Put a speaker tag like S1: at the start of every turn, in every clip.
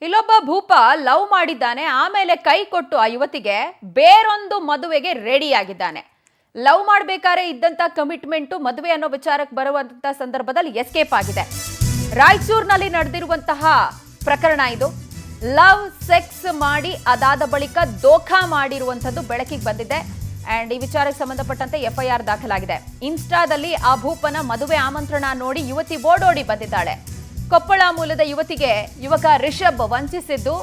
S1: ಇಲ್ಲೊಬ್ಬ ಭೂಪ ಲವ್ ಮಾಡಿದ್ದಾನೆ. ಆಮೇಲೆ ಕೈ ಕೊಟ್ಟು ಆ ಯುವತಿಗೆ ಬೇರೊಂದು ಮದುವೆಗೆ ರೆಡಿ ಆಗಿದ್ದಾನೆ. ಲವ್ ಮಾಡಬೇಕಾದ್ರೆ ಇದ್ದಂತ ಕಮಿಟ್ಮೆಂಟ್ ಮದುವೆ ಅನ್ನೋ ವಿಚಾರಕ್ಕೆ ಬರುವಂತ ಸಂದರ್ಭದಲ್ಲಿ ಎಸ್ಕೇಪ್ ಆಗಿದೆ. ರಾಯಚೂರಿನಲ್ಲಿ ನಡೆದಿರುವಂತಹ ಪ್ರಕರಣ ಇದು. ಲವ್ ಸೆಕ್ಸ್ ಮಾಡಿ ಅದಾದ ಬಳಿಕ ದೋಖಾ ಮಾಡಿರುವಂತದ್ದು ಬೆಳಕಿಗೆ ಬಂದಿದೆ. ಅಂಡ್ ಈ ವಿಚಾರಕ್ಕೆ ಸಂಬಂಧಪಟ್ಟಂತೆ FIR ದಾಖಲಾಗಿದೆ. ಇನ್ಸ್ಟಾದಲ್ಲಿ ಆ ಭೂಪನ ಮದುವೆ ಆಮಂತ್ರಣ ನೋಡಿ ಯುವತಿ ಓಡೋಡಿ ಬಂದಿದ್ದಾಳೆ. ಕೊಪ್ಪಳ ಮೂಲದ ಯುವತಿಗೆ ಯುವಕ ರಿಷಬ್ ವಂಚಿಸಿದ್ದು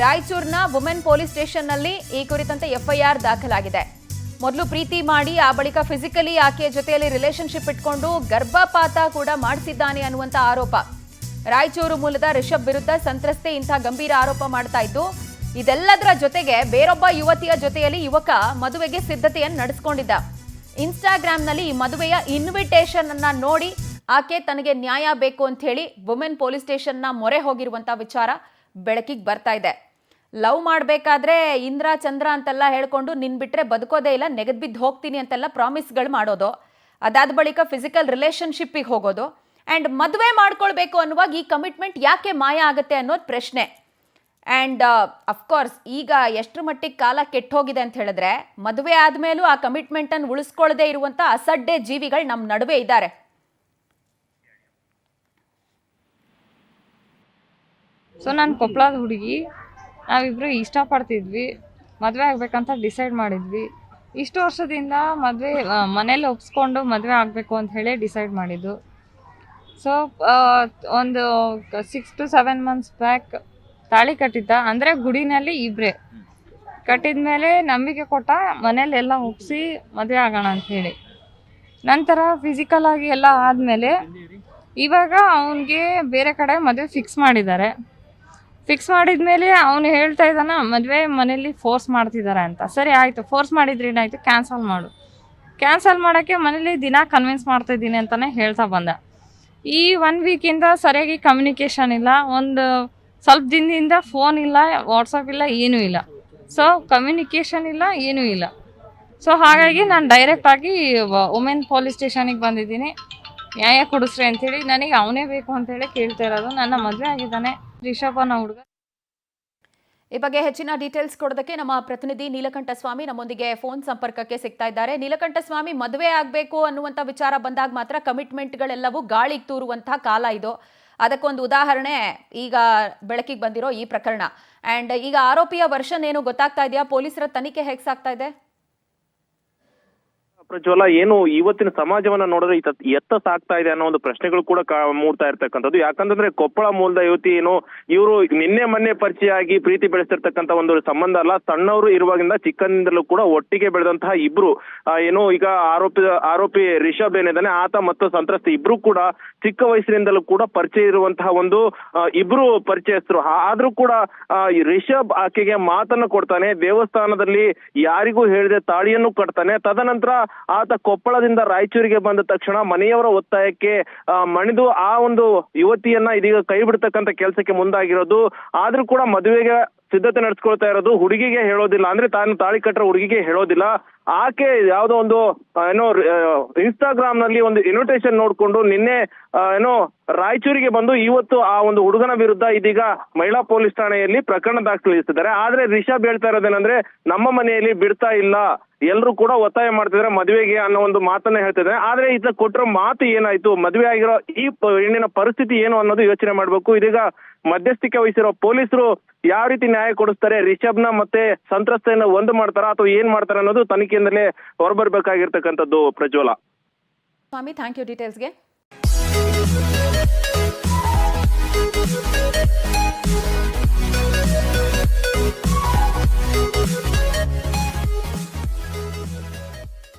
S1: ರಾಯಚೂರಿನ ವುಮೆನ್ ಪೊಲೀಸ್ ಸ್ಟೇಷನ್ನಲ್ಲಿ ಈ ಕುರಿತಂತೆ FIR ದಾಖಲಾಗಿದೆ. ಮೊದಲು ಪ್ರೀತಿ ಮಾಡಿ ಆ ಬಳಿಕ ಫಿಸಿಕಲಿ ಆಕೆಯ ಜೊತೆಯಲ್ಲಿ ರಿಲೇಶನ್ಶಿಪ್ ಇಟ್ಕೊಂಡು ಗರ್ಭಪಾತ ಕೂಡ ಮಾಡಿಸಿದ್ದಾನೆ ಅನ್ನುವಂತ ಆರೋಪ. ರಾಯಚೂರು ಮೂಲದ ರಿಷಬ್ ವಿರುದ್ಧ ಸಂತ್ರಸ್ತೆ ಇಂಥ ಗಂಭೀರ ಆರೋಪ ಮಾಡ್ತಾ ಇದ್ದು, ಇದೆಲ್ಲದರ ಜೊತೆಗೆ ಬೇರೊಬ್ಬ ಯುವತಿಯ ಜೊತೆಯಲ್ಲಿ ಯುವಕ ಮದುವೆಗೆ ಸಿದ್ಧತೆಯನ್ನು ನಡೆಸಿಕೊಂಡಿದ್ದ. ಇನ್ಸ್ಟಾಗ್ರಾಮ್ನಲ್ಲಿ ಈ ಮದುವೆಯ ಇನ್ವಿಟೇಷನ್ ಅನ್ನ ನೋಡಿ ಆಕೆ ತನಗೆ ನ್ಯಾಯ ಬೇಕು ಅಂತ ಹೇಳಿ ವುಮೆನ್ ಪೊಲೀಸ್ ಸ್ಟೇಷನ್ನ ಮೊರೆ ಹೋಗಿರುವಂತ ವಿಚಾರ ಬೆಳಕಿಗೆ ಬರ್ತಾ ಇದೆ. ಲವ್ ಮಾಡಬೇಕಾದ್ರೆ ಇಂದ್ರ ಚಂದ್ರ ಅಂತೆಲ್ಲ ಹೇಳ್ಕೊಂಡು ನಿನ್ ಬಿಟ್ರೆ ಬದುಕೋದೇ ಇಲ್ಲ, ನೆಗದ್ ಬಿದ್ದು ಹೋಗ್ತೀನಿ ಅಂತೆಲ್ಲ ಪ್ರಾಮಿಸ್ಗಳು ಮಾಡೋದು, ಅದಾದ ಬಳಿಕ ಫಿಸಿಕಲ್ ರಿಲೇಶನ್ಶಿಪ್ಪಿಗೆ ಹೋಗೋದು, ಆ್ಯಂಡ್ ಮದುವೆ ಮಾಡ್ಕೊಳ್ಬೇಕು ಅನ್ನುವಾಗ ಈ ಕಮಿಟ್ಮೆಂಟ್ ಯಾಕೆ ಮಾಯ ಆಗುತ್ತೆ ಅನ್ನೋದು ಪ್ರಶ್ನೆ. ಆ್ಯಂಡ್ ಅಫ್ಕೋರ್ಸ್ ಈಗ ಎಷ್ಟರ ಮಟ್ಟಿಗೆ ಕಾಲ ಕೆಟ್ಟೋಗಿದೆ ಅಂತ ಹೇಳಿದ್ರೆ, ಮದುವೆ ಆದಮೇಲೂ ಆ ಕಮಿಟ್ಮೆಂಟನ್ನು ಉಳಿಸ್ಕೊಳ್ಳದೆ ಇರುವಂಥ ಅಸಡ್ಡೆ ಜೀವಿಗಳು ನಮ್ಮ ನಡುವೆ ಇದ್ದಾರೆ.
S2: ಸೊ ನಾನು ಕೊಪ್ಪಳದ ಹುಡುಗಿ, ನಾವಿಬ್ಬರು ಇಷ್ಟಪಡ್ತಿದ್ವಿ, ಮದುವೆ ಆಗಬೇಕಂತ ಡಿಸೈಡ್ ಮಾಡಿದ್ವಿ. ಇಷ್ಟು ವರ್ಷದಿಂದ ಮದುವೆ ಮನೇಲಿ ಒಪ್ಸ್ಕೊಂಡು ಮದುವೆ ಆಗಬೇಕು ಅಂತ ಹೇಳಿ ಡಿಸೈಡ್ ಮಾಡಿದ್ದು. ಸೊ ಒಂದು 6 to 7 months ಬ್ಯಾಕ್ ತಾಳಿ ಕಟ್ಟಿದ್ದ, ಅಂದರೆ ಗುಡಿನಲ್ಲಿ ಇಬ್ಬರೇ ಕಟ್ಟಿದ ಮೇಲೆ ನಂಬಿಕೆ ಕೊಟ್ಟ, ಮನೇಲೆಲ್ಲ ಒಪ್ಪಿಸಿ ಮದುವೆ ಆಗೋಣ ಅಂಥೇಳಿ. ನಂತರ ಫಿಸಿಕಲ್ ಆಗಿ ಎಲ್ಲ ಆದಮೇಲೆ ಇವಾಗ ಅವನಿಗೆ ಬೇರೆ ಕಡೆ ಮದುವೆ ಫಿಕ್ಸ್ ಮಾಡಿದ್ದಾರೆ. ಫಿಕ್ಸ್ ಮಾಡಿದ್ಮೇಲೆ ಅವನು ಹೇಳ್ತಾ ಇದ್ದಾನ ಮದುವೆ ಮನೇಲಿ ಫೋರ್ಸ್ ಮಾಡ್ತಿದ್ದಾರೆ ಅಂತ. ಸರಿ ಆಯಿತು, ಫೋರ್ಸ್ ಮಾಡಿದ್ರೆ ಏನಾಯಿತು, ಕ್ಯಾನ್ಸಲ್ ಮಾಡು. ಕ್ಯಾನ್ಸಲ್ ಮಾಡೋಕ್ಕೆ ಮನೇಲಿ ದಿನ ಕನ್ವಿನ್ಸ್ ಮಾಡ್ತಾಯಿದ್ದೀನಿ ಅಂತಲೇ ಹೇಳ್ತಾ ಬಂದ. ಈ 1 ವೀಕಿಂದ ಸರಿಯಾಗಿ ಕಮ್ಯುನಿಕೇಷನ್ ಇಲ್ಲ, ಒಂದು ಸ್ವಲ್ಪ ದಿನದಿಂದ ಫೋನ್ ಇಲ್ಲ, ವಾಟ್ಸಪ್ ಇಲ್ಲ, ಏನೂ ಇಲ್ಲ. ಸೊ ಕಮ್ಯುನಿಕೇಷನ್ ಇಲ್ಲ, ಏನೂ ಇಲ್ಲ. ಸೊ ಹಾಗಾಗಿ ನಾನು ಡೈರೆಕ್ಟಾಗಿ ವುಮೆನ್ ಪೊಲೀಸ್ ಸ್ಟೇಷನಿಗೆ ಬಂದಿದ್ದೀನಿ, ನ್ಯಾಯ ಕೊಡಿಸ್ರಿ ಅಂಥೇಳಿ. ನನಗೆ ಅವನೇ ಬೇಕು ಅಂತೇಳಿ ಕೇಳ್ತಾ ಇರೋದು. ನನ್ನ ಮದುವೆ ಆಗಿದ್ದಾನೆ, ರಿಷಭನ ಹುಡುಗ.
S1: ಈ ಬಗ್ಗೆ ಹೆಚ್ಚಿನ ಡೀಟೇಲ್ಸ್ ಕೊಡೋದಕ್ಕೆ ನಮ್ಮ ಪ್ರತಿನಿಧಿ ನೀಲಕಂಠ ಸ್ವಾಮಿ ನಮ್ಮೊಂದಿಗೆ ಫೋನ್ ಸಂಪರ್ಕಕ್ಕೆ ಸಿಗ್ತಾ ಇದ್ದಾರೆ. ನೀಲಕಂಠ ಸ್ವಾಮಿ, ಮದುವೆ ಆಗಬೇಕು ಅನ್ನುವಂಥ ವಿಚಾರ ಬಂದಾಗ ಮಾತ್ರ ಕಮಿಟ್ಮೆಂಟ್ಗಳೆಲ್ಲವೂ ಗಾಳಿಗೆ ತೂರುವಂತಹ ಕಾಲ ಇದು. ಅದಕ್ಕೊಂದು ಉದಾಹರಣೆ ಈಗ ಬೆಳಕಿಗೆ ಬಂದಿರೋ ಈ ಪ್ರಕರಣ. ಆ್ಯಂಡ್ ಈಗ ಆರೋಪಿಯ ವರ್ಷನ್ ಏನು ಗೊತ್ತಾಗ್ತಾ ಇದೆಯಾ? ಪೊಲೀಸರ ತನಿಖೆ ಹೇಗೆ ಸಾಗ್ತಾ ಇದೆ?
S3: ಪ್ರಜ್ವಲ, ಏನು ಇವತ್ತಿನ ಸಮಾಜವನ್ನ ನೋಡಿದ್ರೆ ಎತ್ತ ಸಾಕ್ತಾ ಇದೆ ಅನ್ನೋ ಒಂದು ಪ್ರಶ್ನೆಗಳು ಕೂಡ ಮೂಡ್ತಾ ಇರ್ತಕ್ಕಂಥದ್ದು. ಯಾಕಂತಂದ್ರೆ ಕೊಪ್ಪಳ ಮೂಲದ ಯುವತಿ ಏನು ಇವರು ನಿನ್ನೆ ಮೊನ್ನೆ ಪರಿಚಯ ಆಗಿ ಪ್ರೀತಿ ಬೆಳೆಸಿರ್ತಕ್ಕಂಥ ಒಂದು ಸಂಬಂಧ ಅಲ್ಲ, ಸಣ್ಣವರು ಇರುವಾಗಿಂದ ಚಿಕ್ಕಂದಿಂದಲೂ ಕೂಡ ಒಟ್ಟಿಗೆ ಬೆಳೆದಂತಹ ಇಬ್ರು ಏನು ಈಗ ಆರೋಪಿ ರಿಷಬ್ ಏನಿದ್ದಾನೆ ಆತ ಮತ್ತು ಸಂತ್ರಸ್ತೆ ಇಬ್ರು ಕೂಡ ಚಿಕ್ಕ ವಯಸ್ಸಿನಿಂದಲೂ ಕೂಡ ಪರಿಚಯ ಇರುವಂತಹ ಒಂದು ಇಬ್ರು ಪರಿಚಯಸ್ಥರು. ಆದ್ರೂ ಕೂಡ ರಿಷಬ್ ಆಕೆಗೆ ಮಾತನ್ನು ಕೊಡ್ತಾನೆ, ದೇವಸ್ಥಾನದಲ್ಲಿ ಯಾರಿಗೂ ಹೇಳಿದೆ ತಾಳಿಯನ್ನು ಕಟ್ತಾನೆ. ತದನಂತರ ಆತ ಕೊಪ್ಪಳದಿಂದ ರಾಯಚೂರಿಗೆ ಬಂದ ತಕ್ಷಣ ಮನೆಯವರ ಒತ್ತಾಯಕ್ಕೆ ಮಣಿದು ಆ ಒಂದು ಯುವತಿಯನ್ನ ಇದೀಗ ಕೈ ಬಿಡ್ತಕ್ಕಂಥ ಕೆಲಸಕ್ಕೆ ಮುಂದಾಗಿರೋದು. ಆದ್ರೂ ಕೂಡ ಮದುವೆಗೆ ಸಿದ್ಧತೆ ನಡೆಸ್ಕೊಳ್ತಾ ಇರೋದು. ಹುಡುಗಿಗೆ ಹೇಳೋದಿಲ್ಲ, ಅಂದ್ರೆ ತಾನು ತಾಳಿ ಕಟ್ಟರ ಹುಡುಗಿಗೆ ಹೇಳೋದಿಲ್ಲ. ಆಕೆ ಯಾವ್ದೋ ಒಂದು ಏನೋ ಇನ್ಸ್ಟಾಗ್ರಾಮ್ ನಲ್ಲಿ ಒಂದು ಇನ್ವಿಟೇಷನ್ ನೋಡ್ಕೊಂಡು ನಿನ್ನೆ ಏನೋ ರಾಯಚೂರಿಗೆ ಬಂದು ಇವತ್ತು ಆ ಒಂದು ಹುಡುಗನ ವಿರುದ್ಧ ಇದೀಗ ಮಹಿಳಾ ಪೊಲೀಸ್ ಠಾಣೆಯಲ್ಲಿ ಪ್ರಕರಣ ದಾಖಲಿಸಿದ್ದಾರೆ. ಆದ್ರೆ ರಿಷಬ್ ಹೇಳ್ತಾ ಇರೋದೇನಂದ್ರೆ, ನಮ್ಮ ಮನೆಯಲ್ಲಿ ಬಿಡ್ತಾ ಇಲ್ಲ, ಎಲ್ರು ಕೂಡ ಒತ್ತಾಯ ಮಾಡ್ತಿದ್ದಾರೆ ಮದುವೆಗೆ ಅನ್ನೋ ಒಂದು ಮಾತನ್ನ ಹೇಳ್ತಿದ್ದಾರೆ. ಆದ್ರೆ ಈತ ಕೊಟ್ಟಿರೋ ಮಾತು ಏನಾಯ್ತು, ಮದುವೆ ಆಗಿರೋ ಈ ಹೆಣ್ಣಿನ ಪರಿಸ್ಥಿತಿ ಏನು ಅನ್ನೋದು ಯೋಚನೆ ಮಾಡ್ಬೇಕು. ಇದೀಗ ಮಧ್ಯಸ್ಥಿಕೆ ವಹಿಸಿರೋ ಪೊಲೀಸರು ಯಾವ ರೀತಿ ನ್ಯಾಯ ಕೊಡಿಸ್ತಾರೆ, ರಿಷಬ್ನ ಮತ್ತೆ ಸಂತ್ರಸ್ತೆಯನ್ನ ಒಂದು ಮಾಡ್ತಾರ ಅಥವಾ ಏನ್ ಮಾಡ್ತಾರೆ ಅನ್ನೋದು ತನಿಖೆಯಿಂದಲೇ ಹೊರಬರ್ಬೇಕಾಗಿರ್ತಕ್ಕಂಥದ್ದು. ಪ್ರಜ್ವಲ.
S1: ಸ್ವಾಮಿ, ಥ್ಯಾಂಕ್ ಯು ಡೀಟೇಲ್ಸ್ಗೆ.